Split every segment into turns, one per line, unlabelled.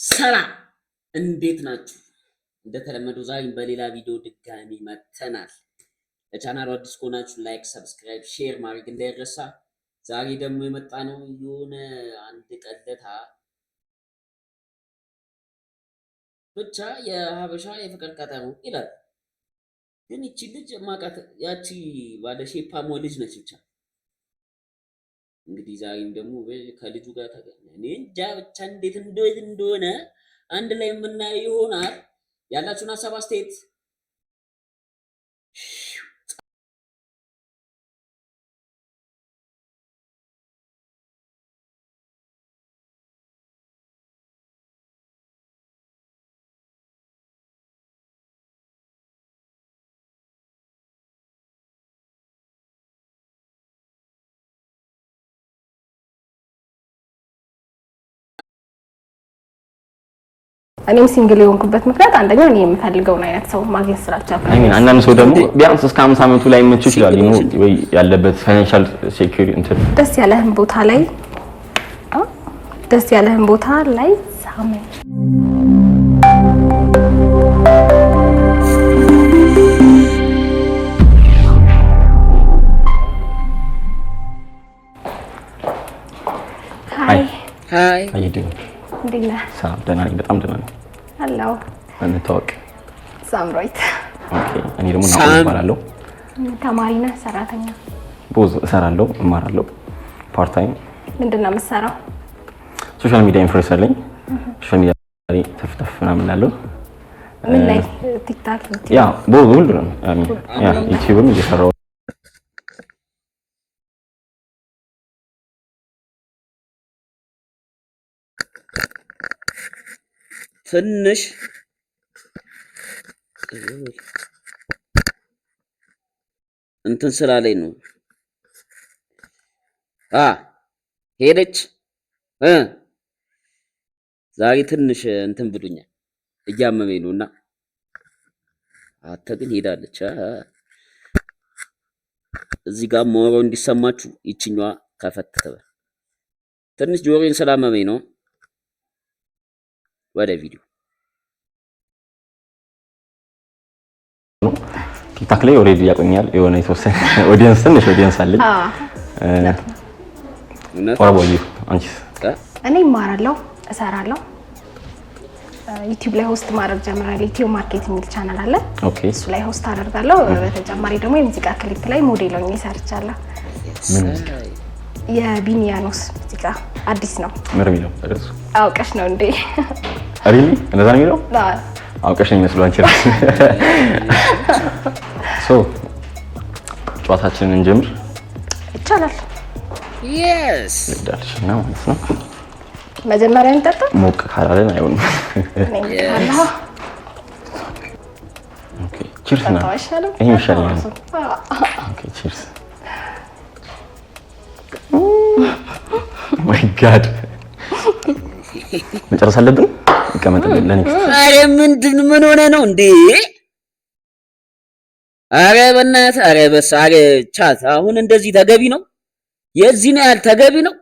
ሰላም እንዴት ናችሁ? እንደተለመደው ዛሬም በሌላ ቪዲዮ ድጋሚ መጥተናል። ለቻናሉ አዲስ ከሆናችሁ ላይክ፣ ሰብስክራይብ፣ ሼር ማድረግ እንዳይረሳ። ዛሬ ደግሞ የመጣ ነው የሆነ አንድ ቀለታ ብቻ የሀበሻ የፍቅር ቀጠሮ ይላል። ግን እቺ ልጅ ማቃት ያቺ ባለ ሼፓሞ ልጅ ነች ብቻ። እንግዲህ ዛሬም ደግሞ ከልጁ ጋር ተገናኘን። እኔ እንጃ ብቻ እንዴት እንደሆነ አንድ ላይ የምናየው ይሆናል። ያላችሁን ሀሳብ አስተያየት
እኔም ሲንግል የሆንኩበት ምክንያት አንደኛ እኔ የምፈልገውን አይነት ሰው ማግኘት ስላልቻልኩ።
አንዳንድ ሰው ደግሞ ቢያንስ እስከ 50 ዓመቱ ላይ መጥቶ ይችላል ወይ ያለበት ፋይናንሻል ሴኩሪቲ እንትን
ደስ ያለህን ቦታ ላይ ሳመኝ።
ሃይ
እንዴት ነህ?
ሰላም ደህና ነኝ፣ በጣም ደህና ነኝ።
ሄሎ
እንታወቅ።
ሳምራዊት።
ኦኬ። እኔ ደግሞ ናሆም እባላለሁ።
ተማሪ ነህ? ሰራተኛ?
ቦዝ እሰራለሁ፣ እማራለሁ ፓርት ታይም።
ምንድን ነው የምትሰራው?
ሶሻል ሚዲያ ኢንፍሉዌንሰር ነኝ። ሶሻል ሚዲያ ላይ ተፍተፍ ምናምን እላለሁ።
ምን ላይ? ቲክታክ?
ያ ቦዝ ሁሉንም ያ ዩቲዩብም እየሰራሁ
ትንሽ እንትን ስላለኝ ነው። ሄደች ዛሬ ትንሽ እንትን ብሉኛል፣ እያመመኝ ነውና አተ ግን ሄዳለች። እዚህ ጋር ሞራው እንዲሰማችሁ ይችኛዋ ከፈት ትበል። ትንሽ ጆሮዬን ስላመመኝ ነው። ወደ ቪዲዮ
ቲክታክ ላይ ኦሬዲ ያቆኛል። የሆነ የተወሰነ ኦዲየንስ ትንሽ ኦዲየንስ አለኝ። ወራቦዩ አንቺስ?
እኔ እማራለሁ፣ እሰራለሁ። ዩቲዩብ ላይ ሆስት ማድረግ ጀምራለሁ። ዩቲዩብ ማርኬት የሚል ቻናል አለ። እሱ ላይ ሆስት አደርጋለሁ። በተጨማሪ ደግሞ የሙዚቃ ክሊፕ ላይ ሞዴል ሆኜ ሰርቻለሁ።
ምን
የቢኒያኖስ ሙዚቃ አዲስ ነው።
ምን የሚለው እርሱ
አውቀሽ ነው እንዴ?
ሪሊ እንደዛ ነው የሚለው? አውቀሽ ነው የሚመስለው አንቺ ራስ። ጨዋታችንን እንጀምር
ይቻላል?
yes
ልዳልሽ ነው ማለት ነው።
መጀመሪያ እንጠጣ።
ሞቅ ካላለን አይሆንም። ኦኬ ቺርስ ነው። ይሄ ይሻላል። ኦኬ ቺርስ። ማይ ጋድ መጨረስ አለብን። ይቀመጥልን ለኔክስት።
አረ ምን ሆነ ነው እንዴ? አረ በእናትህ፣ አረ በስ አረ ቻት አሁን እንደዚህ ተገቢ ነው? የዚህ ነው ያህል ተገቢ ነው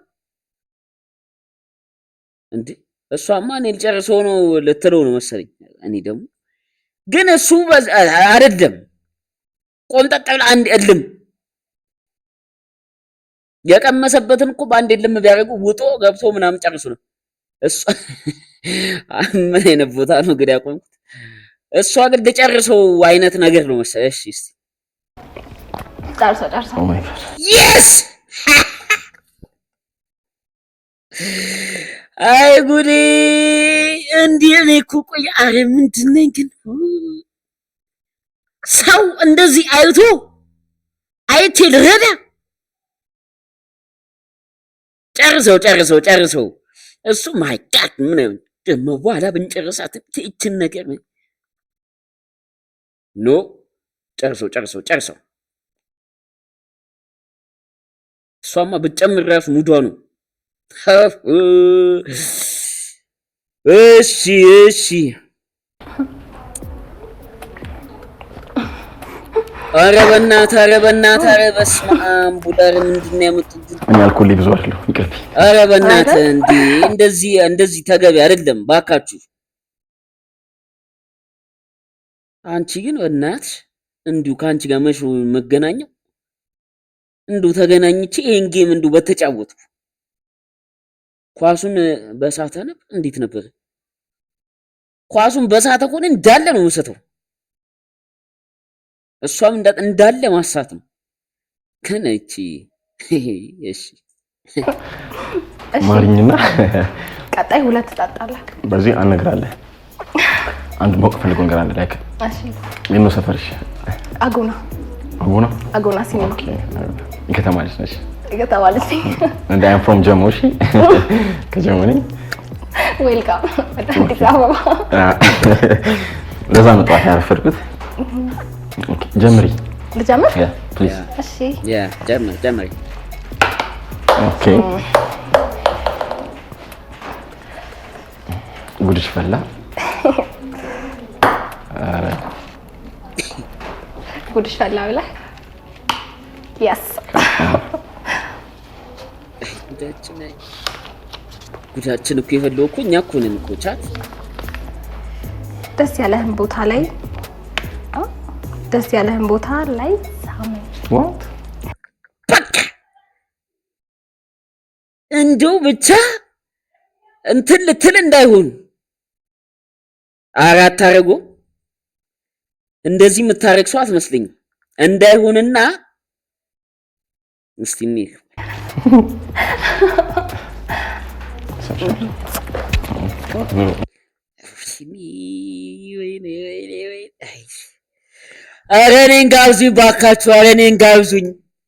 እንዴ? እሷማ እኔ ልጨርሰው ነው ልትለው ነው መሰለኝ። እኔ ደግሞ ግን እሱ አይደለም ቆምጠጥ ብላ አንድ እልም የቀመሰበትን እኮ በአንድ እልም ቢያደርጉ ውጦ ገብቶ ምናምን ጨርሱ ነው። እሷ ምን አይነት ቦታ ነው እንግዲህ ያቆምኩት? እሷ ግን ልጨርሰው አይነት ነገር ነው መሰለኝ። እሺ እስቲ
ጨርሰው።
ኦ ማይ ጋድ
yes አይ ጉዴ! እንዴ እኔ እኮ ቆይ፣ አረ ምንድን ነኝ ግን ሰው እንደዚህ አይቼ ልረዳ? ጨርሰው እሱ ማይ ጋድ ምን ደግሞ በኋላ ብንጨርሳት እቺን ነገር ኖ ጨርሰው። እሷማ ብትጨምር ራሱ ሙዷ ነው። እሺ ኧረ በእናትህ ኧረ በስመ አብ ቡዳር ምንድን ነው ያመጡት?
እኔ አልኮል ብዙ አይደለሁ ይቅርታ።
ኧረ በእናትህ እንዴ እንደዚህ ተገቢ አይደለም ባካችሁ። አንቺ ግን በእናትሽ እንዲሁ ከአንቺ ጋር መች ነው መገናኘው? እንዲሁ ተገናኝቼ ይሄን ጌም እንዲሁ በተጫወትኩ። ኳሱን በሳተ ነበር እንዴት ነበር? ኳሱን በሳተ ከሆነ እንዳለ ነው የምሰተው። እሷም እንዳለ ማሳት ነው። ግን እቺ እሺ
ማሪኝና
ቀጣይ ሁለት ትጣጣለህ።
በዚህ አነግራለህ። አንድ ሞቅ ፈልጎ ነገር አለ ላይክ
እሺ
ምን ነው ሰፈርሽ?
አጎና ሲኒማ
የከተማ ልጅ ነሽ?
የከተማ ልጅ
and I am from Jammu ከጀርመኒ
ዌልካም አዲስ አበባ
ለዛ ነው ጠዋት ያረፈድኩት። ጀምሪ
ልጀምር?
ያ ፕሊዝ
እሺ
ያ ጀምሪ
ኦኬ ጉድሽ ፈላ
ጉድሽ ፈላ ብለህ yes
ጉዳችን እኮ የፈለው እኮ እኛ እኮ ነን እኮ ቻት
ደስ ያለህን ቦታ ላይ ሳመኝ
what
እንደው ብቻ እንትን ልትል እንዳይሆን አራት አረጎ እንደዚህ የምታረግ ሰው አትመስለኝም። እንዳይሆንና እስቲ እንሂድ ኧረ እኔን ጋብዙኝ ባካችሁ፣ ኧረ እኔን ጋብዙኝ፣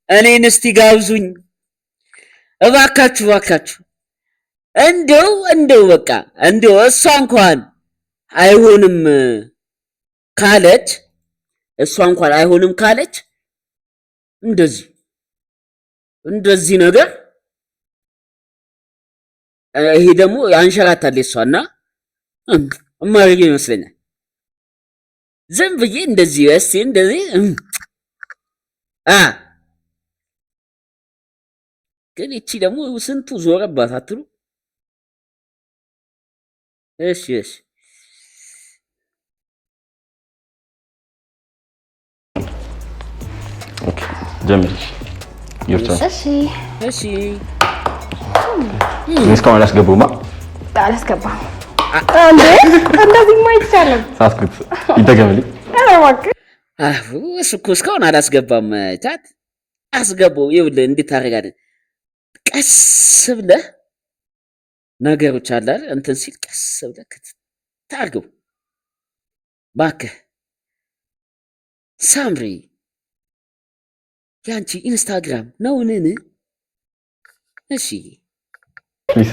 እኔን እስቲ ጋብዙኝ እባካችሁ። እንደው በቃ እንደው እሷ እንኳን አይሆንም ካለች እንደዚህ ነገር ይሄ ደግሞ አንሸራታል እሷና እማረግ ይመስለኛል። ዝም ብዬ እንደዚህ ግን እቺ ደግሞ ስንቱ ዞረባት አትሉ? እሺ
ኦኬ ጀምሪ ይርታ።
እሺ
እስካሁን አላስገባሁማ።
አላስገባም እንዴ? እንደዚህማ አይቻልም።
ሳስኩት ይደገምልኝ።
እሱ እኮ እስካሁን አላስገባም። ቻት አስገባው። ይኸውልህ እንዴት ታደርጋለህ? ቀስ ብለህ ነገሮች አለ እንትን ሲል ቀስ ብለህ ታርገው እባክህ። ሳምሪ ያንቺ ኢንስታግራም ነውን? እሺ
ፕሊዝ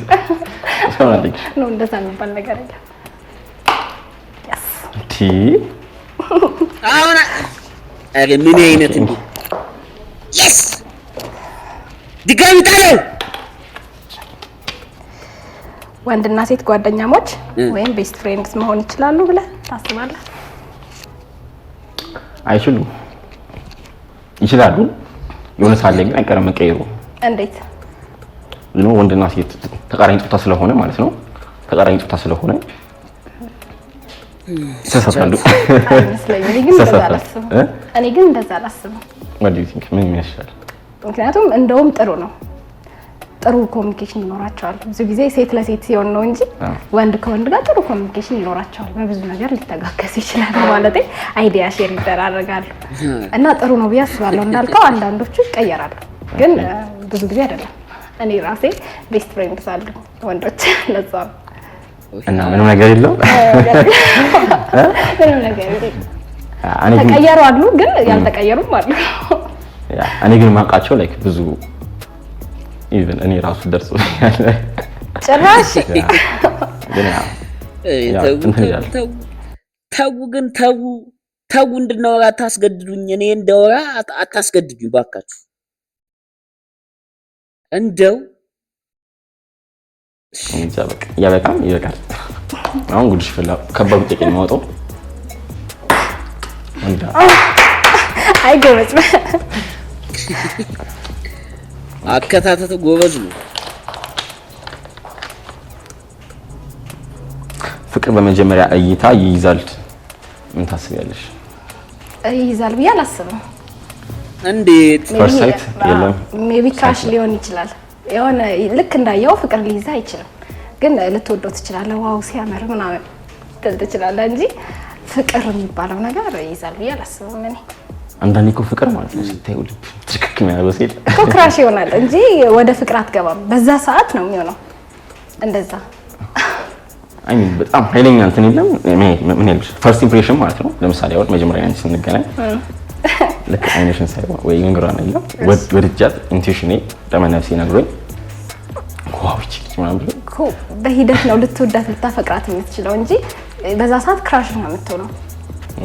እስካሁን አለሽ
ነው እንደዛ የሚባል ነገር አለ።
አሁን አረ ምን አይነት እንዴ! yes ድጋሚ ታለው
ወንድና ሴት ጓደኛሞች ወይም ቤስት ፍሬንድስ መሆን ይችላሉ ብለህ ታስባለህ?
አይችሉም። ይችላሉ። የሆነ ሳለ ግን አይቀርም መቀየሩ።
እንዴት?
ወንድና ሴት ተቃራኒ ጾታ ስለሆነ ማለት ነው። ተቃራኒ ጾታ ስለሆነ ተሳሳሉ።
እኔ ግን እንደዛ አላስብም።
what do you think? ምን ይመስላል?
ምክንያቱም እንደውም ጥሩ ኮሚኒኬሽን ይኖራቸዋል። ብዙ ጊዜ ሴት ለሴት ሲሆን ነው እንጂ ወንድ ከወንድ ጋር ጥሩ ኮሚኒኬሽን ይኖራቸዋል። በብዙ ነገር ሊተጋገዝ ይችላል ማለት አይዲያ ሼር ይደራረጋሉ እና ጥሩ ነው ብዬ አስባለሁ። እንዳልከው አንዳንዶቹ ይቀየራሉ፣ ግን ብዙ ጊዜ አይደለም። እኔ ራሴ ቤስት ፍሬንድስ አሉ ወንዶች ለዛ ነው።
እና ምንም ነገር የለውም።
ምንም ነገር የለውም። ተቀየሩ አሉ፣ ግን ያልተቀየሩም አሉ።
እኔ ግን ማውቃቸው ላይክ ብዙ ኢቭን እኔ ራሱ ደርሶኛል
ጭራሽ
ተው እንድናወራ አታስገድዱኝ። እኔ እንዳወራ አታስገድዱኝ ባካችሁ። እንደው
ያበቃል። አሁን ጉድሽ ፈላ። ከባድ ጥቂት ነው ወጣው
አይ ጎበዝ
አከታተቱ ጎበዝ ነው።
ፍቅር በመጀመሪያ እይታ ይይዛል ምን ታስቢያለሽ?
ይይዛል ብዬ አላስብም።
እንዴት
ፈርሳይት የለም
ሜቢ ክራሽ ሊሆን ይችላል። የሆነ ልክ እንዳየው ፍቅር ሊይዛ አይችልም፣ ግን ልትወደው ትችላለህ። ዋው ሲያምር ምናምን ትችላለህ እንጂ ፍቅር የሚባለው ነገር ይይዛል ብዬ አላስብም። እኔ
አንዳንዴ እኮ ፍቅር ማለት ነው ስታየው ልብ ትክክል ነው ያለው ሲል
እኮ ክራሽ ይሆናል እንጂ ወደ ፍቅር አትገባም። በዛ ሰዓት ነው የሚሆነው እንደዛ።
አይ ሚን በጣም ኃይለኛ እንትን የለም ምን ያልሽ ፈርስት ኢምፕሬሽን ማለት ነው። ለምሳሌ አሁን መጀመሪያ አንቺ ስንገናኝ ልክ አይነሽን ሳይሆን ወይ እንግራና ይላል ወድጃት ኢንቱዊሽኔ ለመነፍሴ ነግሮኝ ዋው እቺ ምናምን
እኮ በሂደት ነው ልትወዳት ልታፈቅራት የምትችለው እንጂ በዛ ሰዓት ክራሽ ነው የምትሆነው።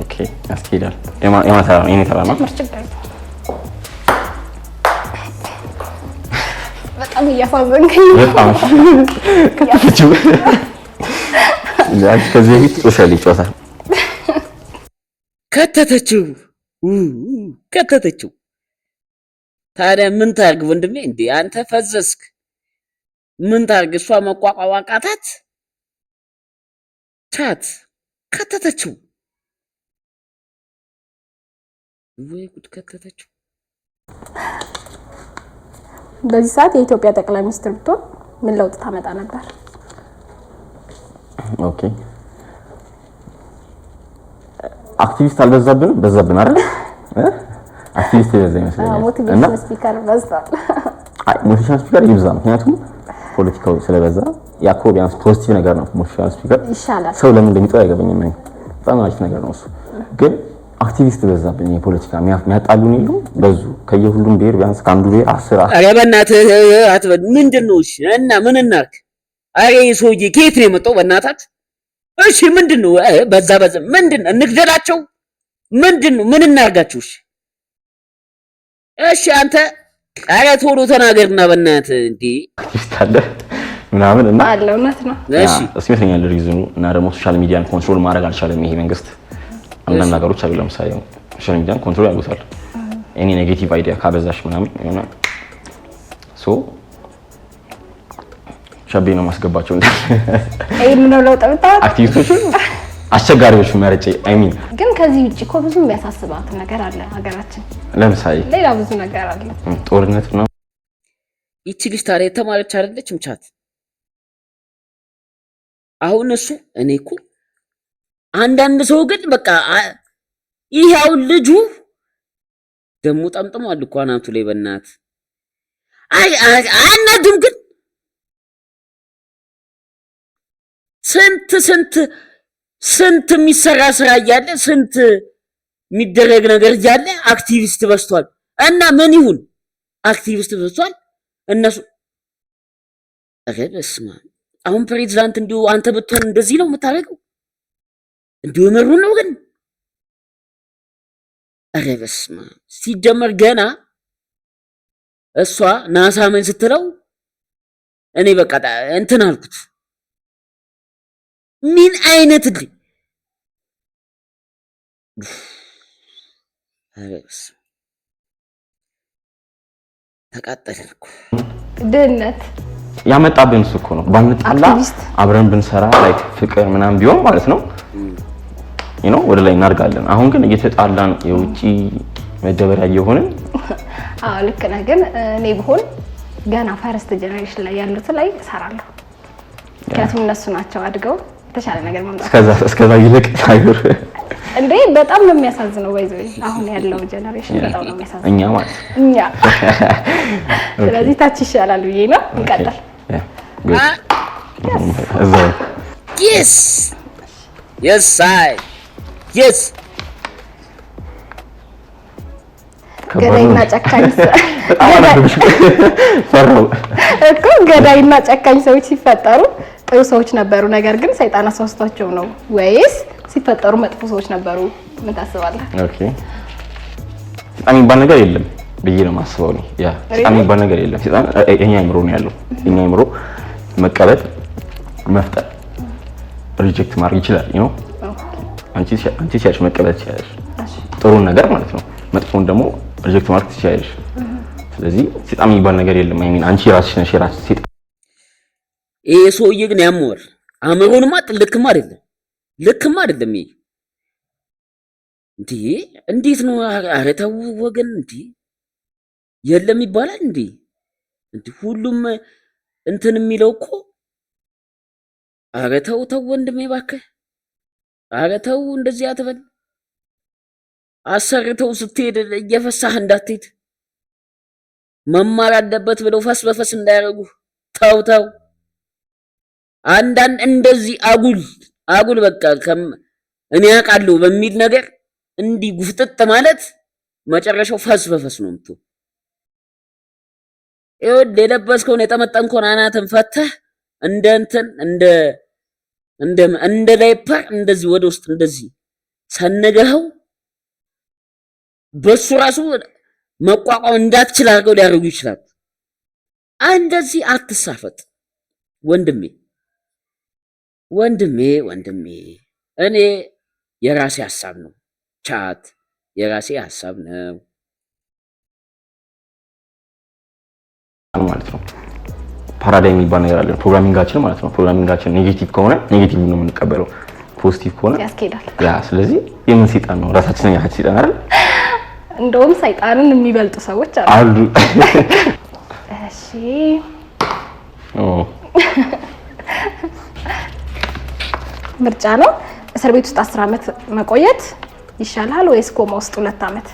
ኦኬ ያስኬዳል። የማታ የኔ ተራማ
በጣም እያሳዘንከኝ
በጣም ከተፈችው ያንቺ ከዚህ በፊት ወሰል ይጮታል
ከተተችው ታዲያ ምን ታርግ ወንድሜ? እንዴ አንተ ፈዘስክ። ምን ታርግ? እሷ መቋቋም አቃታት። ቻት ከተተችው ወይ ጉድ ከተተችው።
በዚህ ሰዓት የኢትዮጵያ ጠቅላይ ሚኒስትር ብትሆን ምን ለውጥ ታመጣ ነበር?
ኦኬ አክቲቪስት አልበዛብንም? በዛብን አይደል? አክቲቪስት በዛ ይመስለኛል።
ሞቲቬሽን ስፒከር በዛል።
አይ ሞቲቬሽን ስፒከር ይብዛ፣ ምክንያቱም ፖለቲካው ስለበዛ ያኮ ቢያንስ ፖዚቲቭ ነገር ነው። ሞቲቬሽን ስፒከር
ይሻላል።
ሰው ለምን እንደሚጠራ አይገባኝም። በጣም አሪፍ ነገር ነው እሱ። ግን አክቲቪስት በዛብን። የፖለቲካ የሚያጣሉን የሉ በዙ ከየሁሉም ብሔር ቢያንስ ከአንዱ ብሔር 10
ኧረ በእናትህ አትበል። ምንድነው? እሺ እና ምን እናርግ? አሬ ሰውዬ ከየት ነው የመጣው? በእናታችሁ እሺ ምንድነው? በዛ ምንድነው? እንግደላቸው? ምንድነው? ምን እናርጋቸው? እሺ አንተ ኧረ ቶሎ ተናገርና በእናትህ እንዴ
ይስታለ ምናምን እና
አለው እውነት ነው።
እሺ እሱ ይመስለኛል ሪዝኑ። እና ደግሞ ሶሻል ሚዲያን ኮንትሮል ማድረግ አልቻለም ይሄ መንግስት። አንዳንድ ነገሮች አሉ። ለምሳሌ ሶሻል ሚዲያን ኮንትሮል ያደርጉታል። እኔ ኔጌቲቭ አይዲያ ካበዛሽ ምናምን ይሆናል ሶ ሻቤ ነው ማስገባቸው እንዴ
ይሄን ነው ለውጥ ብታውቅ
አክቲቪስቶቹ አስቸጋሪዎች መረጨ አይ ሚን
ግን ከዚህ ውጪ እኮ ብዙ የሚያሳስባት ነገር አለ ሀገራችን።
ለምሳሌ
ሌላ ብዙ ነገር አለ።
ጦርነት ነው።
ይቺ ልጅ ታዲያ የተማረች አይደለችም ቻት። አሁን እሱ እኔ እኮ አንዳንድ ሰው ግን በቃ ይሄው ልጁ ደሞ ጠምጥሟል እኮ አናቱ ላይ በእናት አይ አናድም ግን ስንት የሚሰራ ስራ እያለ ስንት የሚደረግ ነገር እያለ አክቲቪስት በዝቷል። እና ምን ይሁን አክቲቪስት በዝቷል እነሱ በስመ አብ። አሁን ፕሬዝዳንት እንዲሁ አንተ ብትሆን እንደዚህ ነው የምታደርገው? እንዲሁ የምሩን ነው ግን ኧረ በስመ አብ። ሲጀመር ገና እሷ ናሳ ምን ስትለው እኔ በቃ እንትን አልኩት። ምን አይነት እንዴ አረስ ተቃጠልኩ።
ድህነት
ያመጣብን እሱ እኮ ነው። ባንጣላ አብረን ብንሰራ ላይክ ፍቅር ምናምን ቢሆን ማለት ነው ወደ ላይ እናርጋለን። አሁን ግን እየተጣላን የውጪ መደበሪያ እየሆንን
አዎ ልክ ነህ። ግን እኔ ብሆን ገና ፈርስት ጀነሬሽን ላይ ያሉት ላይ እሰራለሁ። ምክንያቱም እነሱ ናቸው አድገው ተሻለ ነገር ማምጣት
እስከዛ ይልቅ ታይር
እንዴ በጣም ነው የሚያሳዝነው። ወይዘይ አሁን ያለው ጀነሬሽን በጣም ነው የሚያሳዝነው።
እኛ ማለት
እኛ ስለዚህ ታች ይሻላል ብዬ ነው። እንቀጥል።
yes
ገዳይና ጨካኝ እኮ ገዳይና ጨካኝ ሰዎች ሲፈጠሩ ጥሩ ሰዎች ነበሩ፣ ነገር ግን ሰይጣን አሳስቷቸው ነው ወይስ ሲፈጠሩ መጥፎ ሰዎች ነበሩ? ምን ታስባለህ?
ኦኬ ሰይጣን የሚባል ነገር የለም ብዬ ነው የማስበው ነው። ያ ሰይጣን የሚባል ነገር የለም። ሰይጣን የኛ አይምሮ ነው ያለው። የኛ አይምሮ መቀበል፣ መፍጠር፣ ሪጀክት ማድረግ ይችላል። አንቺ ሲያልሽ መቀበል ትችላለሽ፣ ጥሩ ነገር ማለት ነው። መጥፎን ደግሞ ሪጀክት ማድረግ ትችያለሽ። ስለዚህ ሰይጣን የሚባል ነገር የለም። አይ ሚን አንቺ ራስሽ ነሽ የራስሽ ሰይጣን።
ይሄ ሰውዬ ግን ያመዋል። አእምሮንማ ልክም አይደለም ይሄ እንዴ! እንዴት ነው? ኧረ ተው ወገን እንዴ! የለም ይባላል እንዴ? ሁሉም እንትን የሚለው እኮ ኧረ ተው ወንድሜ እባክህ፣ ኧረ ተው እንደዚህ አትበል። አሰርተው ስትሄድ እየፈሳህ እንዳትሄድ፣ መማር አለበት ብለው ፈስ በፈስ እንዳያደርጉ። ተው አንዳንድ እንደዚህ አጉል በቃ እኔ አውቃለሁ በሚል ነገር እንዲህ ጉፍጥጥ ማለት መጨረሻው ፈስ በፈስ ነው የምትሆን። ይኸውልህ የለበስከውን የጠመጠንከውን አናትን ፈተህ እንደ ዳይፐር እንደዚህ ወደ ውስጥ እንደዚህ ሰነገኸው በሱ ራሱ መቋቋም እንዳትችል አድርገው ሊያደርጉ ይችላል። እንደዚህ አትሳፈጥ ወንድሜ። እኔ የራሴ ሐሳብ ነው ቻት የራሴ ሐሳብ ነው
ማለት ነው። ፓራዳይም የሚባል ነገር አለ ፕሮግራሚንጋችን ማለት ነው። ፕሮግራሚንጋችን ኔጌቲቭ ከሆነ ኔጌቲቭ ነው የምንቀበለው፣ ፖዚቲቭ ከሆነ
ያስኬዳል።
ስለዚህ የምን ሰይጣን ነው? ራሳችንን ያህል ሰይጣን አይደል?
እንደውም ሰይጣንን የሚበልጡ ሰዎች አሉ። እሺ ምርጫ ነው። እስር ቤት ውስጥ 10 ዓመት መቆየት ይሻላል ወይስ ኮማ ውስጥ 2 ዓመት?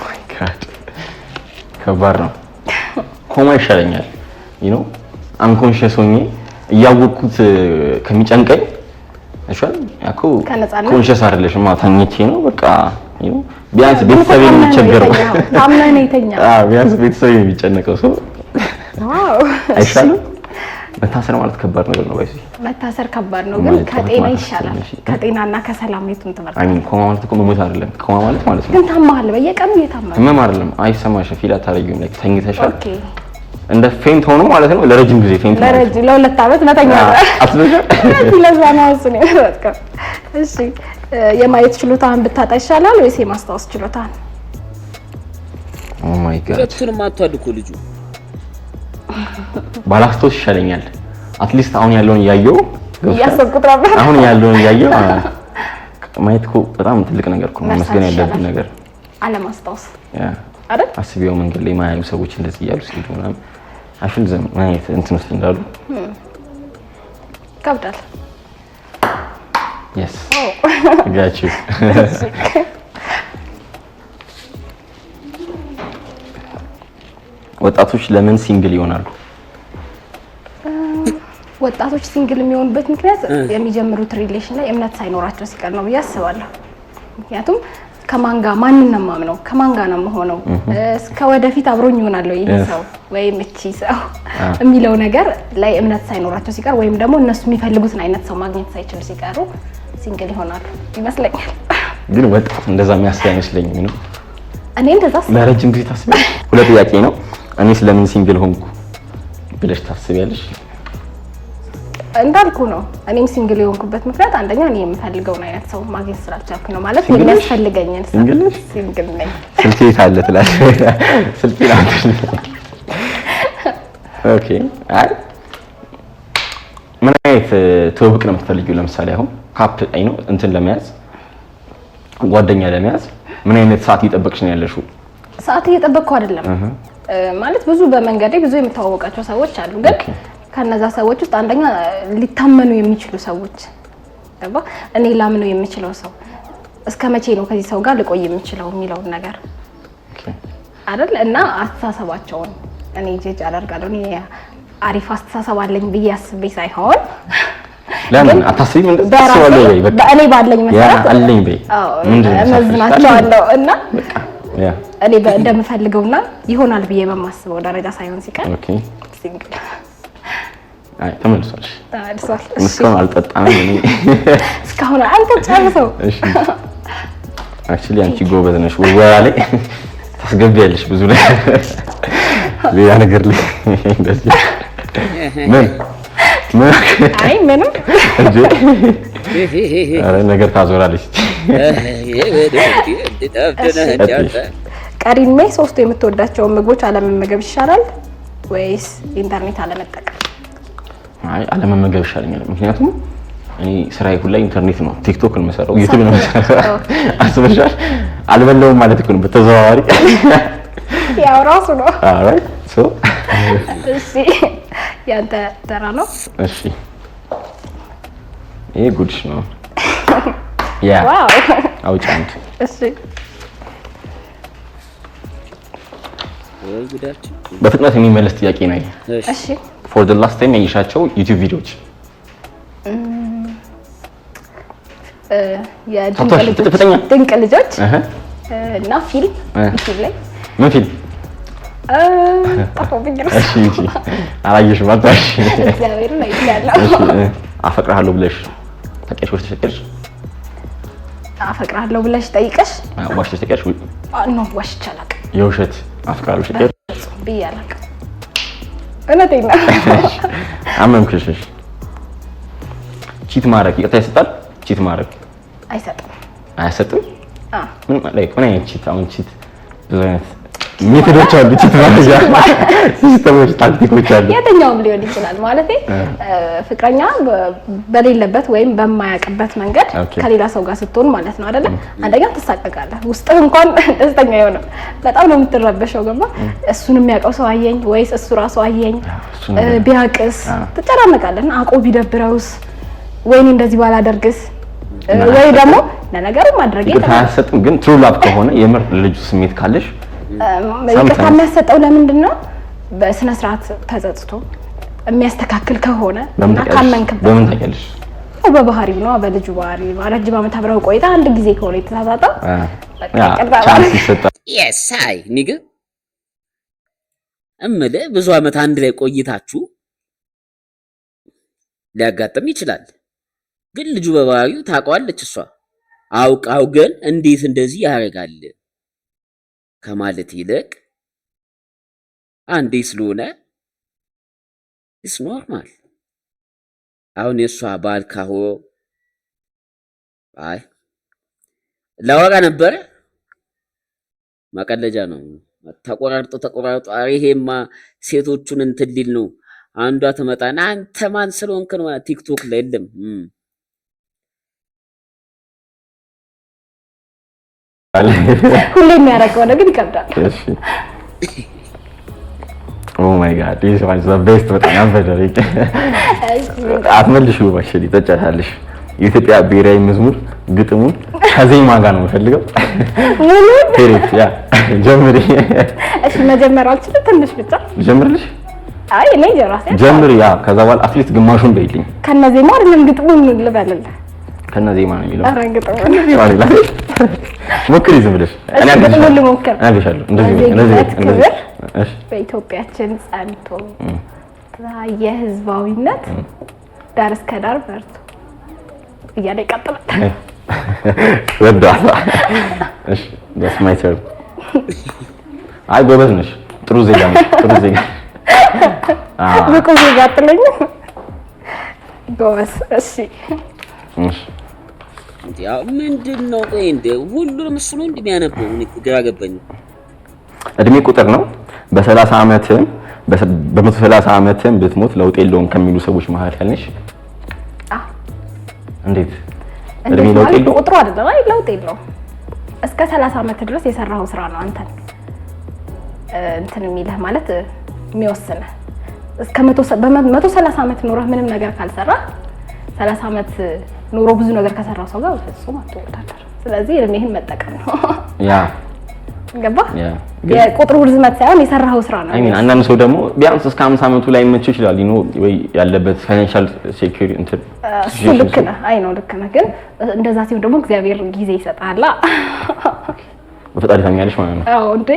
ማይ ጋድ ከባድ ነው። ኮማ ይሻለኛል። አንኮንሺየስ ሆኜ እያወቅኩት ከሚጨንቀኝ እሺል ያኮ ኮንሺየስ አይደለሽም ተኝቼ ነው በቃ ቢያንስ ቤተሰብ የሚቸገረው ቢያንስ ቤተሰብ የሚጨነቀው ሰው አይሻልም? መታሰር ማለት ከባድ ነገር ነው።
መታሰር ከባድ ነው፣ ግን ከጤና ይሻላል። ከጤናና ከሰላም የቱን ትመርጣለህ?
አይ ሚን ኮማ ማለት እኮ መሞት አይደለም። ኮማ ማለት ነው
ግን ታማሃል፣ በየቀኑ እየታመመ
ህመም አይደለም። አይሰማሽም፣ ፊል አታረጊውም። ላይ ተኝተሻል እንደ ፌንት ሆኖ ማለት ነው። ለረጅም ጊዜ ፌንት
ለረጅም ለ2 ዓመት መተኛት አትበጀ ስለዛ ነው እሱ ነው ያደረገው። እሺ የማየት ችሎታን ብታጣ ይሻላል ወይስ የማስታወስ ችሎታን?
ኦ ማይ ጋድ
ሁለቱንም አታድኩ ልጁ
ባላስታውስ ይሻለኛል። አትሊስት አሁን ያለውን ያየው
ያሰብኩት ነበር።
አሁን ያለውን ያየው ማየት እኮ በጣም ትልቅ ነገር እኮ መስገን ያለብን ነገር።
አለማስታወስ
አይደል? አስቢው መንገድ ላይ ማያዩ ሰዎች እንደዚህ እያሉ ሲሄዱ ምናምን አሽን ዘም ማየት እንትን ውስጥ እንዳሉ
ከብዳል።
yes got you ወጣቶች ለምን ሲንግል ይሆናሉ?
ወጣቶች ሲንግል የሚሆኑበት ምክንያት የሚጀምሩት ሪሌሽን ላይ እምነት ሳይኖራቸው ሲቀር ነው ብዬ አስባለሁ። ምክንያቱም ከማን ጋር ማንንም ማምነው ከማን ጋር ነው የምሆነው እስከ ወደፊት አብሮኝ ይሆናል ይሄ ሰው ወይም እቺ ሰው የሚለው ነገር ላይ እምነት ሳይኖራቸው ሲቀር ወይም ደግሞ እነሱ የሚፈልጉትን አይነት ሰው ማግኘት ሳይችሉ ሲቀሩ ሲንግል ይሆናሉ ይመስለኛል።
ግን ወጣት እንደዛ የሚያስብ አይመስለኝም ነው።
እኔ እንደዛ
ለረጅም ጊዜ ታስቢያለሽ? ሁለት ጥያቄ ነው። እኔ ስለምን ሲንግል ሆንኩ ብለሽ ታስቢያለሽ?
እንዳልኩ ነው። እኔም ሲንግል የሆንኩበት ምክንያት አንደኛ እኔ የምፈልገውን አይነት ሰው ማግኘት ስላልቻልኩ ነው። ማለት የሚያስፈልገኝን ሲንግል ነኝ።
ስልኬ ካለ ትላለሽ? ስልኬ አለ። ኦኬ። አይ ምን አይነት ትውውቅ ነው የምትፈልጊው? ለምሳሌ አሁን ካፕ አይ ነው እንትን ለመያዝ ጓደኛ ለመያዝ ምን አይነት ሰዓት እየጠበቅሽ ነው ያለሽው?
ሰዓት እየጠበቅኩ አይደለም። ማለት ብዙ በመንገዴ ብዙ የምታወቃቸው ሰዎች አሉ። ግን ከነዛ ሰዎች ውስጥ አንደኛ ሊታመኑ የሚችሉ ሰዎች ገባ እኔ ላምነው የምችለው ሰው እስከ መቼ ነው ከዚህ ሰው ጋር ልቆይ የምችለው የሚለው ነገር አይደል? እና አስተሳሰባቸውን እኔ ጀጅ አደርጋለሁ። እኔ አሪፍ አስተሳሰብ አለኝ ብዬ አስቤ ሳይሆን
ለምን አታስቢም? እንደተሰዋለው ወይ በቃ
እኔ ባለኝ መሰረት
አለኝ በይ
ምንድነው እና እኔ እንደምፈልገውና ይሆናል ብዬ በማስበው ደረጃ ሳይሆን ሲቀር
ኦኬ ሲንግል አይ ተመልሷል። እስካሁን አልጠጣም እኔ
እስካሁን አንተ ጨርሰው።
እሺ አክቹሊ አንቺ ጎበዝ ነሽ፣ ወራ ላይ ታስገቢያለሽ ብዙ ነገር ሌላ ነገር ላይ እንደዚህ ምን
አይ ምንም
ነገር ታዞራለች።
ቀሪሜ ሶስቱ የምትወዳቸውን ምግቦች አለመመገብ ይሻላል ወይስ ኢንተርኔት አለመጠቀም?
አይ አለመመገብ ይሻለኛል። ምክንያቱም እኔ ስራዬ ሁላ ኢንተርኔት ነው። ቲክቶክ ነው የምሰራው፣ ዩቲዩብ ነው የምሰራው። አስበሻል? አልበላውም ማለት እኮ ነው በተዘዋዋሪ።
ያው ራሱ ነው።
ኦልራይት ሶ
እሺ ያንተ ተራ ነው።
እሺ ይሄ ጉድሽ ነው። ያ
ዋው
አውጭ አንተ።
እሺ
በፍጥነት የሚመለስ ጥያቄ ነው።
እሺ
for the last time ያይሻቸው ዩቲዩብ ቪዲዮዎች
ድንቅ ልጆች እና ፊልም ዩቲዩብ ላይ
ምን ፊልም
ጠፋብኝ ነው።
እሺ እሺ አላየሽም አጣሽ።
እግዚአብሔርን አይቻለሁ።
አፈቅርሃለሁ ብለሽ ታውቂያለሽ ወይስ ተሸቀልሽ?
አፈቅርሃለሁ ብለሽ ጠይቀሽ
ዋሽተሽ ታውቂያለሽ?
ኖ ዋሽቼ አላውቅም።
የውሸት አፍቅርሃለሁ ሸቀል
ብዬሽ አላውቅም። እውነቴን ነው።
አመንኩሽ። ቺት ማድረግ ይቅርታ ይሰጣል? ቺት ማድረግ
አይሰጥም።
አይሰጥም? ምን ማለት ነው? ቺት አሁን ቺት ብዙ አይነት ሜቶዶች አሉ። ቺት ማድረግ ሲስተሞች፣ ታክቲኮች አሉ።
የትኛውም ሊሆን ይችላል። ማለቴ ፍቅረኛ በሌለበት ወይም በማያውቅበት መንገድ ከሌላ ሰው ጋር ስትሆን ማለት ነው አይደለ? አንደኛ ትሳቀቃለህ፣ ውስጥ እንኳን ደስተኛ አይሆንም። በጣም ነው የምትረበሸው። ገባ? እሱን የሚያውቀው ሰው አየኝ ወይስ እሱ ራሱ አየኝ ቢያቅስ ትጨናነቃለህ። አቆ ቢደብረውስ ወይኔ እንደዚህ ባላደርግስ ወይ ደግሞ ለነገሩ ማድረግ
አያሰጥም። ግን ትሩ ላቭ ከሆነ የምር ልጁ ስሜት ካለሽ
ይቅርታ የሚያሰጠው ለምንድን ነው? በስነ ስርዓት ተጸጽቶ የሚያስተካክል ከሆነ እና ካመንክበት።
በምን ታውቂያለሽ?
በባህሪው ነው፣ በልጁ ባህሪ። ረጅም ዓመት አብረው ቆይታ አንድ ጊዜ ከሆነ የተሳሳተው
ቻንስ ይሰጣል።
የሳይ ንግ እምልህ ብዙ ዓመት አንድ ላይ ቆይታችሁ ሊያጋጥም ይችላል። ግን ልጁ በባህሪው ታውቀዋለች እሷ አውቃው፣ ግን እንዴት እንደዚህ ያደርጋል ከማለት ይልቅ አንዴ ስለሆነ ኢስ ኖርማል። አሁን የሷ ባል ካሆ አይ ላወራ ነበረ ማቀለጃ ነው። ተቆራርጦ ይሄማ ሴቶቹን እንትን ሊል ነው። አንዷ ትመጣና አንተ ማን ስለሆንክ ነው ቲክቶክ ላይ የለም
ሁሌ የሚያደርገው ነው፣ ግን ይከብዳል።
እሺ ኦ ማይ ጋድ ዲስ ዋዝ ዘ ቤስት። በጣም ያበደረ አትመልሺው ባሽ ሊጠጫታለሽ። የኢትዮጵያ ብሔራዊ መዝሙር ግጥሙን ከዜማ ጋር ነው የምፈልገው።
ሙሉ
ፌሪት ያ ጀምሪ።
እሺ መጀመሪያችን ትንሽ ብቻ ጀምርልሽ። አይ እኔ ጀራሴ
ጀምሪ። ያ ከዛ በኋላ አትሊስት ግማሹን በይልኝ።
ከነዜማ አይደለም ግጥሙን ልበልልህ።
ከነዜማ ነው የሚለው።
ኧረ ግጥሙን
ከነዜማ ነው። ሞክሪ ዝም ብለሽ። እኔ አልልሻለሁ። እንደዚህ እሺ።
በኢትዮጵያችን ጸንቶ የህዝባዊነት ዳር እስከ ዳር በርቶ እያለ ይቀጥላል።
ወዳላ እሺ that's my turn። አይ ጎበዝ ነሽ፣ ጥሩ ዜጋ ነሽ፣ ጥሩ ዜጋ።
ብቁ ዜጋ አትለኝ ጎበዝ። እሺ
እሺ
ያው ምንድነው? ቆይ እንደ ሁሉንም እሱ ነው እንደሚያነበው ግራ ገባኝ።
እድሜ ቁጥር ነው። በ30 ዓመትም በ130 ዓመትም ብትሞት ለውጥ የለውም ከሚሉ ሰዎች መካከል ነሽ። እንዴት እድሜ ለውጥ የለውም?
ቁጥሩ አይደለም። አይ ለውጥ የለውም። እስከ 30 ዓመት ድረስ የሰራው ስራ ነው አንተን እንትን የሚልህ ማለት የሚወስነህ። እስከ 130 ዓመት ኖረህ ምንም ነገር ካልሰራ 30 ዓመት ኑሮ ብዙ ነገር ከሰራው ሰው ጋር ፍጹም አትወዳደር። ስለዚህ እድሜህን መጠቀም ነው።
ያ
ገባ? የቁጥሩ ርዝመት ሳይሆን የሰራው ስራ ነው።
አይ ሚን አንዳንድ ሰው ደግሞ ቢያንስ እስከ 50 ዓመቱ ላይ መጥቶ ይችላል ወይ ያለበት ፋይናንሻል ሴኩሪቲ እንትን
እሱ ልክ ነህ። አይ ነው ልክ ነህ። ግን እንደዛ ሲሆን ደግሞ እግዚአብሔር ጊዜ ይሰጣል።
በፈጣሪ ታምኛለሽ ማለት ነው?
አዎ እንዴ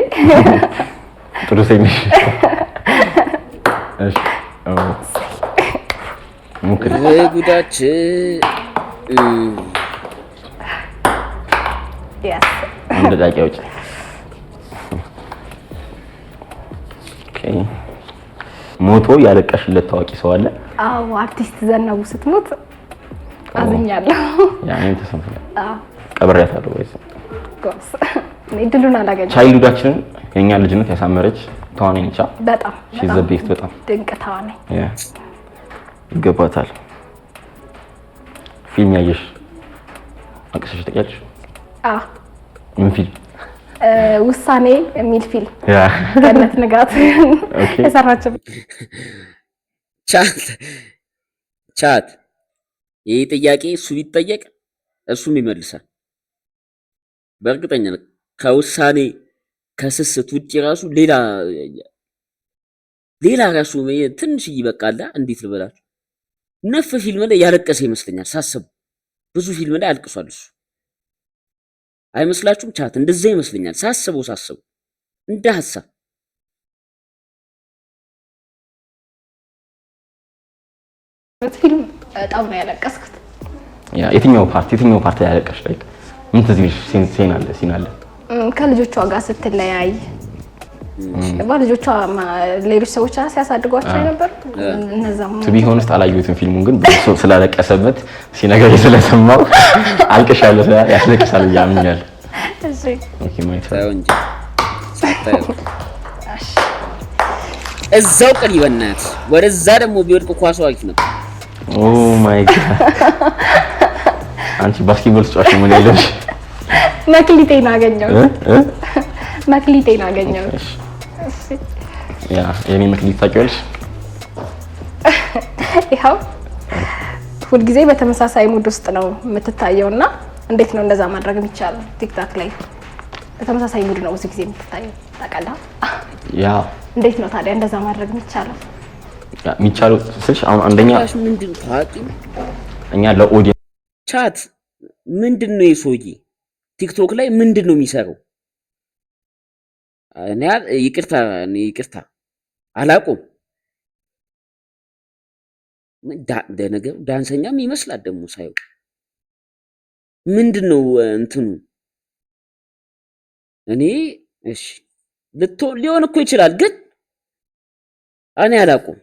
ጥሩ ሰይነሽ። እሺ ሙክሪ
ጉዳችን
ያስ
እንደ ዳቂያዎች ሞቶ ያለቀሽለት ታዋቂ ሰው አለ?
አዎ አርቲስት ዘነቡ ስትሞት አዝኛለሁ።
ያ እኔም ተሰምቶኛል። ቀብሬያታለሁ ወይስ
ጎስ እድሉን አላገኘሁም።
ቻይልዱዳችንን የኛ ልጅነት ያሳመረች ተዋናይ ነች።
በጣም
she's the best በጣም
ድንቅ ተዋናይ።
ያ ይገባታል። ፊልም ያየሽ አቅሰሽ ታውቂያለሽ? ምን ፊልም?
ውሳኔ የሚል ፊልም
ያ
ገነት ንጋት የሰራችው።
ቻት ይሄ ጥያቄ እሱ ቢጠየቅ እሱም ይመልሳል በእርግጠኛ ነኝ። ከውሳኔ ከስስት ውጪ ራሱ ሌላ ራሱ ትንሽ ይበቃላ። እንዴት ልበላችሁ ነፍ ፊልም ላይ ያለቀሰ ይመስለኛል ሳስበው። ብዙ ፊልም ላይ አልቅሷል እሱ አይመስላችሁም? ቻት እንደዛ ይመስለኛል ሳስበው እንደ ሐሳብ
ፊልም በጣም ነው ያለቀስኩት።
ያ የትኛው ፓርት ያለቀሽ? ላይክ ምን ትዝ ይልሽ? ሲን አለ
ከልጆቿ ጋር ስትለያይ ልጆቿ ሌሎች ሰዎች ሲያሳድጓቸው ነበር። እነዛም
ቢሆን ውስጥ አላየሁትም ፊልሙን፣ ግን ብዙ ስላለቀሰበት ሲነገር ስለሰማው አልቅሻለሁ። ያስለቅሳል ያምኛል።
እሺ
ኦኬ ማይ
እንጂ እዛው ቀን ይበናት ወደዛ ደግሞ ቢወድቅ ኳሱ አሪፍ ነበር።
ኦ ማይ ጋድ አንቺ ባስኬትቦል ተጫዋች ምን ያለሽ?
መክሊቴን አገኘው።
ያ የኔ መክሊት ታውቂዋለሽ?
ይኸው ሁልጊዜ በተመሳሳይ ሙድ ውስጥ ነው የምትታየውና እንዴት ነው እንደዛ ማድረግ የሚቻለው? ቲክታክ ላይ በተመሳሳይ ሙድ ነው ብዙ ጊዜ የምትታየው ታውቃለህ?
ያ እንዴት
ነው ታዲያ እንደዛ ማድረግ የሚቻለው?
ያ የሚቻለው ስልሽ አሁን አንደኛ
ምንድን ታውቂ
እኛ ለኦዲየንስ
ቻት ምንድን ነው የሰውዬ ቲክቶክ ላይ ምንድን ነው የሚሰራው? እኔ ይቅርታ አላውቅም። ነገሩ ዳንሰኛም ይመስላል ደግሞ ሳይው። ምንድን ነው እንትኑ? እኔ እሺ ሊሆን እኮ ይችላል፣ ግን እኔ አላውቅም።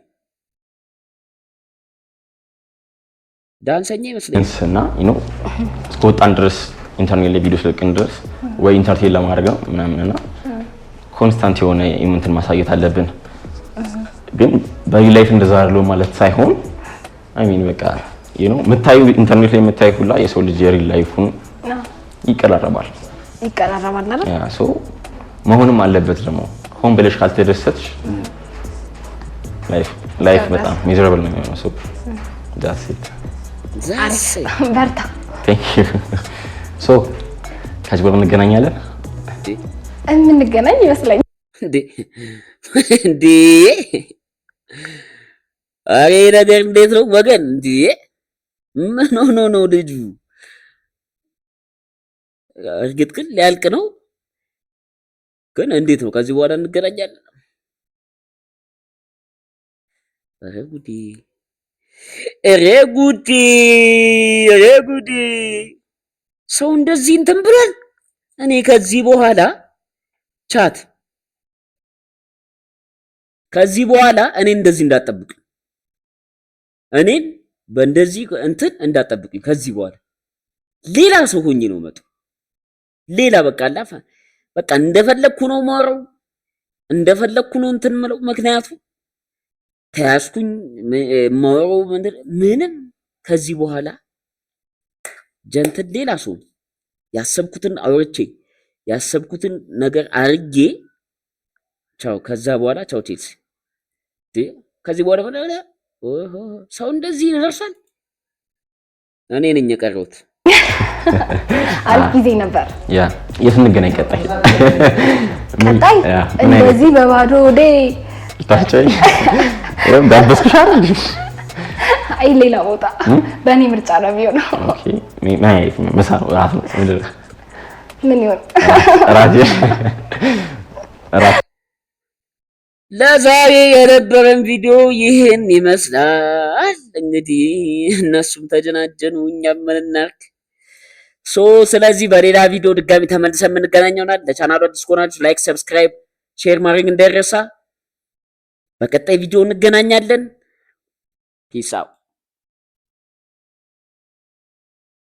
ዳንሰኛ ይመስለኛል
እና እስከወጣን ድረስ ኢንተርኔት ላይ ቪዲዮ ስለቅን ድረስ ወይ ኢንተርቴን ለማድረግ ነው ምናምንና ኮንስታንት የሆነ ኢቨንትን ማሳየት አለብን። ግን በሪል ላይፍ እንደዛ አይደለም ማለት ሳይሆን በቃ የምታዩ ኢንተርኔት ላይ የምታዩ ሁላ የሰው ልጅ የሪል ላይፉን ይቀራረባል
አይደል?
ያ ሶ መሆንም አለበት። ደግሞ ሆን ብለሽ ካልተደሰትሽ ላይፍ በጣም ሚዘራብል ነው የሚሆነው። ሶ ዳትስ ኢት።
በርታ።
ቴንክ ዩ። ሶ ከዚህ በኋላ እንገናኛለን።
የምንገናኝ ይመስለኛል
እንዴ? አሬ ነገር እንዴት ነው ወገን? እንዴ ምን ሆኖ ነው ልጁ? እርግጥ ግን ሊያልቅ ነው። ግን እንዴት ነው ከዚህ በኋላ እንገናኛለን? ኧረ ጉዴ! ሰው እንደዚህ እንትን ብሏል። እኔ ከዚህ በኋላ ቻት ከዚህ በኋላ እኔ እንደዚህ እንዳጠብቅ እኔን በእንደዚህ እንትን እንዳጠብቅኝ ከዚህ በኋላ ሌላ ሰው ሆኜ ነው መጣ። ሌላ በቃ አላፋ በቃ እንደፈለኩ ነው ማረው፣ እንደፈለኩ ነው እንትን ምለው። ምክንያቱም ተያዝኩኝ ማረው ምንም ከዚህ በኋላ ጀንትን ሌላ ሰው ያሰብኩትን አውርቼ ያሰብኩትን ነገር አርጌ ቻው። ከዛ በኋላ ቻው ቼልሲ። ከዚህ በኋላ ሰው እንደዚህ ይደርሳል። እኔ ነኝ የቀረሁት።
አሪፍ ጊዜ ነበር።
ያ የት እንገናኝ? ቀጣይ
እንደዚህ በባዶ ወዴ
ታጨኝ ዳበስኩሽ አይደል?
አይ ሌላ ቦታ በእኔ ምርጫ ነው የሚሆነው።
ኦኬ ምሳ ነው ራስ ነው
ምን ይሆን
ራስ
ለዛሬ የነበረን ቪዲዮ ይህን ይመስላል። እንግዲህ እነሱም ተጀናጀኑ፣ እኛም ምን እናድርግ። ስለዚህ በሌላ ቪዲዮ ድጋሚ ተመልሰን የምንገናኝ ይሆናል። ለቻናሉ አዲስ ከሆናችሁ ላይክ፣ ሰብስክራይብ፣ ሼር ማድረግ እንዳይረሳ። በቀጣይ ቪዲዮ እንገናኛለን። ፒስ አውት።